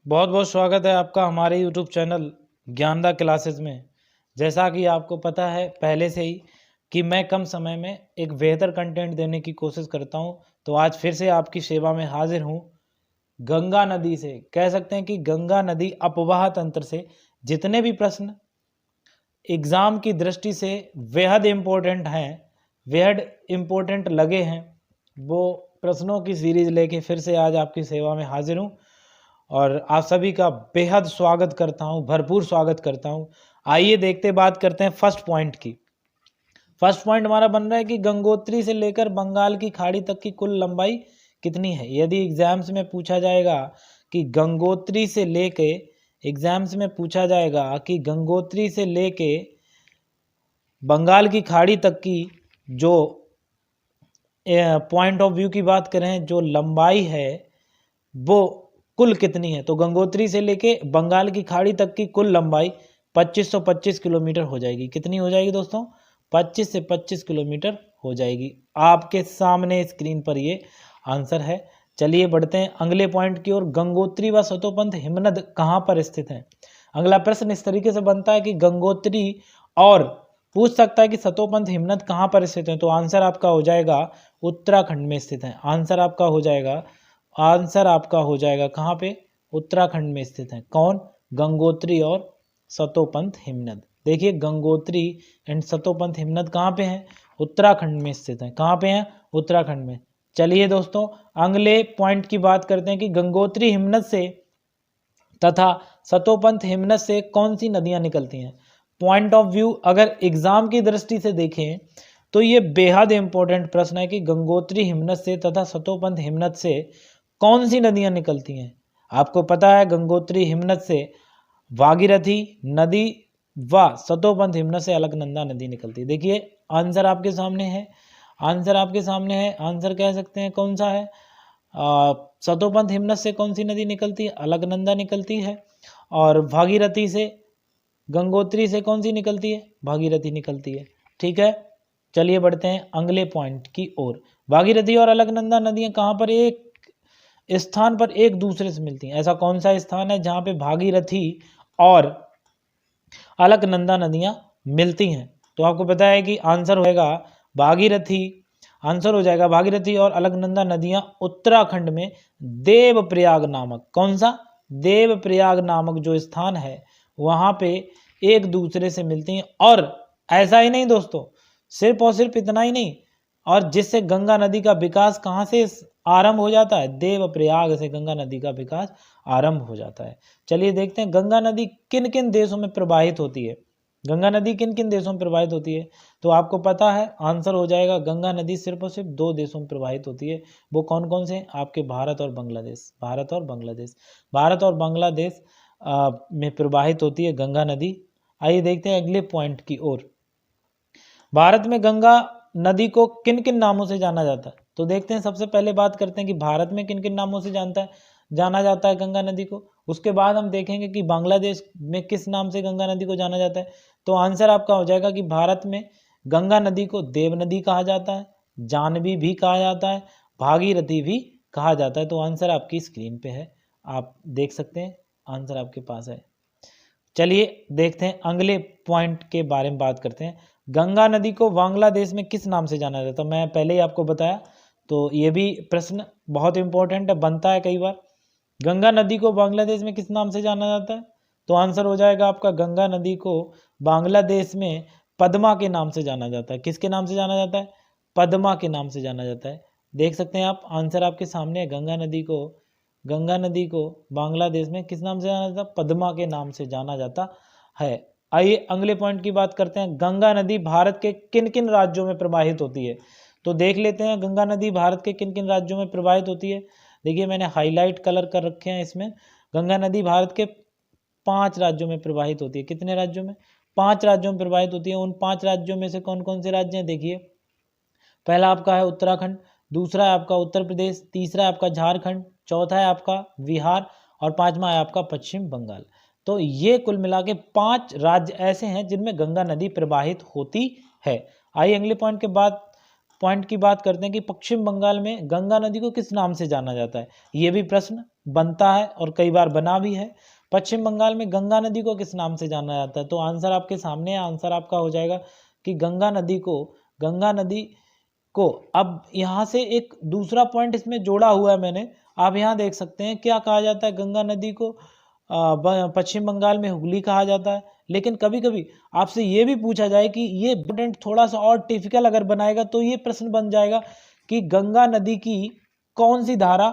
बहुत बहुत स्वागत है आपका हमारे यूट्यूब चैनल ज्ञानदा क्लासेस में। जैसा कि आपको पता है पहले से ही कि मैं कम समय में एक बेहतर कंटेंट देने की कोशिश करता हूं, तो आज फिर से आपकी सेवा में हाजिर हूं। गंगा नदी से कह सकते हैं कि गंगा नदी अपवाह तंत्र से जितने भी प्रश्न एग्ज़ाम की दृष्टि से बेहद इम्पोर्टेंट हैं, बेहद इम्पोर्टेंट लगे हैं, वो प्रश्नों की सीरीज़ लेके फिर से आज आपकी सेवा में हाजिर हूँ और आप सभी का बेहद स्वागत करता हूं, भरपूर स्वागत करता हूं। आइए देखते बात करते हैं फर्स्ट पॉइंट की। फर्स्ट पॉइंट हमारा बन रहा है कि गंगोत्री से लेकर बंगाल की खाड़ी तक की कुल लंबाई कितनी है। यदि एग्जाम्स में पूछा जाएगा कि गंगोत्री से लेके एग्जाम्स में पूछा जाएगा कि गंगोत्री से लेके बंगाल की खाड़ी तक की जो पॉइंट ऑफ व्यू की बात करें, जो लंबाई है वो कुल कितनी है, तो गंगोत्री से लेके बंगाल की खाड़ी तक की कुल लंबाई 2525 किलोमीटर हो जाएगी। कितनी हो जाएगी दोस्तों? 25 से 25 किलोमीटर हो जाएगी। आपके सामने स्क्रीन पर ये आंसर है। चलिए बढ़ते हैं अगले पॉइंट की ओर। गंगोत्री व सतोपंथ हिमनद कहाँ पर स्थित है? अगला प्रश्न इस तरीके से बनता है कि गंगोत्री और पूछ सकता है कि सतोपंथ हिमनद कहाँ पर स्थित है, तो आंसर आपका हो जाएगा उत्तराखंड में स्थित है। आंसर आपका हो जाएगा कहाँ पे? उत्तराखंड में स्थित है। कौन? गंगोत्री और सतोपंथ हिमनद। देखिए गंगोत्री एंड सतोपंथ हिमनद कहाँ पे हैं? उत्तराखंड में स्थित है। कहाँ पे हैं? उत्तराखंड में। चलिए दोस्तों अगले पॉइंट की बात करते हैं कि गंगोत्री हिमनद से तथा सतोपंथ हिमनद से कौन सी नदियां निकलती हैं। पॉइंट ऑफ व्यू अगर एग्जाम की दृष्टि से देखें तो ये बेहद इंपॉर्टेंट प्रश्न है कि गंगोत्री हिमनद से तथा सतोपंथ हिमनद से कौन सी नदियां निकलती हैं। आपको पता है गंगोत्री हिमनद से भागीरथी नदी व सतोपंथ हिमनद से अलकनंदा नदी निकलती है। देखिए आंसर आपके सामने है, आंसर कह सकते हैं कौन सा है? सतोपंथ हिमनद से कौन सी नदी निकलती है? अलकनंदा निकलती है। और भागीरथी से गंगोत्री से कौन सी निकलती है? भागीरथी निकलती है। ठीक है, चलिए बढ़ते हैं अगले पॉइंट की ओर। भागीरथी और अलकनंदा नदियां कहाँ पर एक स्थान पर एक दूसरे से मिलती हैं? ऐसा कौन सा स्थान है जहां पे भागीरथी और अलकनंदा नदियां मिलती हैं? तो आपको पता है कि आंसर होगा भागीरथी। आंसर हो जाएगा भागीरथी और अलकनंदा नदियां उत्तराखंड में देवप्रयाग नामक, कौन सा? देवप्रयाग नामक जो स्थान है वहां पे एक दूसरे से मिलती हैं। और ऐसा ही नहीं दोस्तों, सिर्फ और सिर्फ इतना ही नहीं, और जिससे गंगा नदी का विकास कहाँ से आरंभ हो जाता है? देवप्रयाग से गंगा नदी का विकास आरंभ हो जाता है। चलिए देखते हैं गंगा नदी किन किन देशों में प्रवाहित होती है। गंगा नदी किन किन देशों में प्रवाहित होती है? तो आपको पता है आंसर हो जाएगा गंगा नदी सिर्फ और सिर्फ दो देशों में प्रवाहित होती है। वो कौन कौन से? आपके भारत और बांग्लादेश। भारत और बांग्लादेश में प्रवाहित होती है गंगा नदी। आइए देखते हैं अगले पॉइंट की ओर। भारत में गंगा नदी को किन किन नामों से जाना जाता है? तो देखते हैं, सबसे पहले बात करते हैं कि भारत में किन किन नामों से जाना जाता है गंगा नदी को। उसके बाद हम देखेंगे कि बांग्लादेश में किस नाम से गंगा नदी को जाना जाता है। तो आंसर आपका हो जाएगा कि भारत में गंगा नदी को देव नदी कहा जाता है, जानवी भी कहा जाता है, भागीरथी भी कहा जाता है। तो आंसर आपकी स्क्रीन पे है, आप देख सकते हैं, आंसर आपके पास है। चलिए देखते हैं अगले पॉइंट के बारे में बात करते हैं। गंगा नदी को बांग्लादेश में किस नाम से जाना जाता है? मैं पहले ही आपको बताया, तो ये भी प्रश्न बहुत इंपॉर्टेंट है, बनता है कई बार। गंगा नदी को बांग्लादेश में किस नाम से जाना जाता है? तो आंसर हो जाएगा आपका गंगा नदी को बांग्लादेश में पद्मा के नाम से जाना जाता है। किसके नाम से जाना जाता है? पद्मा के नाम से जाना जाता है। देख सकते हैं आप, आंसर आपके सामने है। गंगा नदी को बांग्लादेश में किस नाम से जाना जाता है? पद्मा के नाम से जाना जाता है। आइए अगले पॉइंट की बात करते हैं। गंगा नदी भारत के किन किन राज्यों में प्रवाहित होती है? तो देख लेते हैं गंगा नदी भारत के किन किन राज्यों में प्रवाहित होती है। देखिए मैंने हाईलाइट कलर कर रखे हैं इसमें। गंगा नदी भारत के 5 राज्यों में प्रवाहित होती है। कितने राज्यों में? 5 राज्यों में प्रवाहित होती है। उन 5 राज्यों में से कौन कौन से राज्य हैं? देखिए पहला आपका है उत्तराखंड, दूसरा है आपका उत्तर प्रदेश, तीसरा है आपका झारखंड, चौथा है आपका बिहार और पांचवा है आपका पश्चिम बंगाल। तो ये कुल मिला के 5 राज्य ऐसे हैं जिनमें गंगा नदी प्रवाहित होती है। आइए अगले पॉइंट के बाद पॉइंट की बात करते हैं कि पश्चिम बंगाल में गंगा नदी को किस नाम से जाना जाता है। ये भी प्रश्न बनता है और कई बार बना भी है। पश्चिम बंगाल में गंगा नदी को किस नाम से जाना जाता है, तो आंसर आपके सामने है। आंसर आपका हो जाएगा कि गंगा नदी को अब यहाँ से एक दूसरा पॉइंट इसमें जोड़ा हुआ है मैंने, आप यहाँ देख सकते हैं क्या कहा जाता है, गंगा नदी को पश्चिम बंगाल में हुगली कहा जाता है। लेकिन कभी कभी आपसे ये भी पूछा जाए कि ये इम्पोर्टेंट थोड़ा सा और टिपिकल अगर बनाएगा तो ये प्रश्न बन जाएगा कि गंगा नदी की कौन सी धारा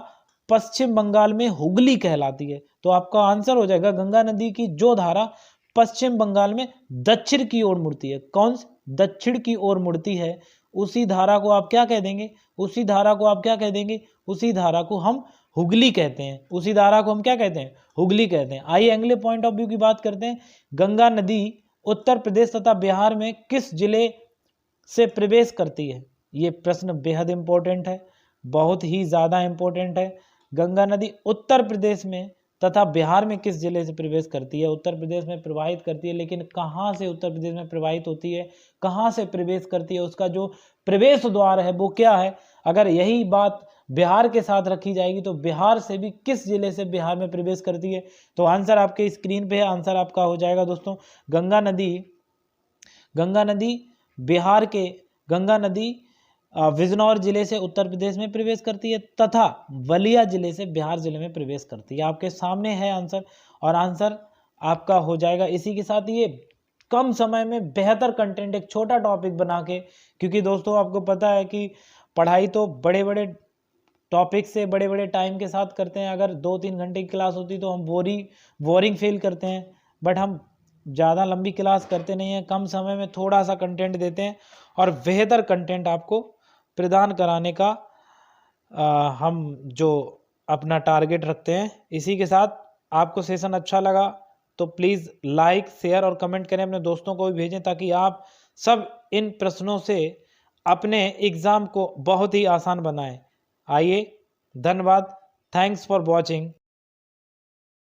पश्चिम बंगाल में हुगली कहलाती है। तो आपका आंसर हो जाएगा गंगा नदी की जो धारा पश्चिम बंगाल में दक्षिण की ओर मुड़ती है, कौन सी दक्षिण की ओर मुड़ती है, उसी धारा को आप क्या कह देंगे, उसी धारा को आप क्या कह देंगे, उसी धारा को हम हुगली कहते हैं। उसी धारा को हम क्या कहते हैं, हुगली कहते हैं। आइए अगले पॉइंट ऑफ व्यू की बात करते हैं। गंगा नदी उत्तर प्रदेश तथा बिहार में किस जिले से प्रवेश करती है। ये प्रश्न बेहद इंपॉर्टेंट है, बहुत ही ज़्यादा इंपॉर्टेंट है। गंगा नदी उत्तर प्रदेश में तथा बिहार में किस जिले से प्रवेश करती है। उत्तर प्रदेश में प्रवाहित करती है, लेकिन कहाँ से उत्तर प्रदेश में प्रवाहित होती है, कहाँ से प्रवेश करती है, उसका जो प्रवेश द्वार है वो क्या है। अगर यही बात बिहार के साथ रखी जाएगी तो बिहार से भी किस जिले से बिहार में प्रवेश करती है, तो आंसर आपके स्क्रीन पे है। आंसर आपका हो जाएगा दोस्तों गंगा नदी बिजनौर जिले से उत्तर प्रदेश में प्रवेश करती है तथा बलिया जिले से बिहार जिले में प्रवेश करती है। आपके सामने है आंसर, और आंसर आपका हो जाएगा। इसी के साथ ये कम समय में बेहतर कंटेंट, एक छोटा टॉपिक बना के, क्योंकि दोस्तों आपको पता है कि पढ़ाई तो बड़े बड़े टॉपिक से बड़े बड़े टाइम के साथ करते हैं। अगर 2-3 घंटे की क्लास होती तो हम बोरिंग फील करते हैं, बट हम ज़्यादा लंबी क्लास करते नहीं हैं, कम समय में थोड़ा सा कंटेंट देते हैं और बेहतर कंटेंट आपको प्रदान कराने का हम जो अपना टारगेट रखते हैं। इसी के साथ आपको सेशन अच्छा लगा तो प्लीज़ लाइक, शेयर और कमेंट करें, अपने दोस्तों को भी भेजें ताकि आप सब इन प्रश्नों से अपने एग्ज़ाम को बहुत ही आसान बनाएं। आइए, धन्यवाद, थैंक्स फॉर वॉचिंग।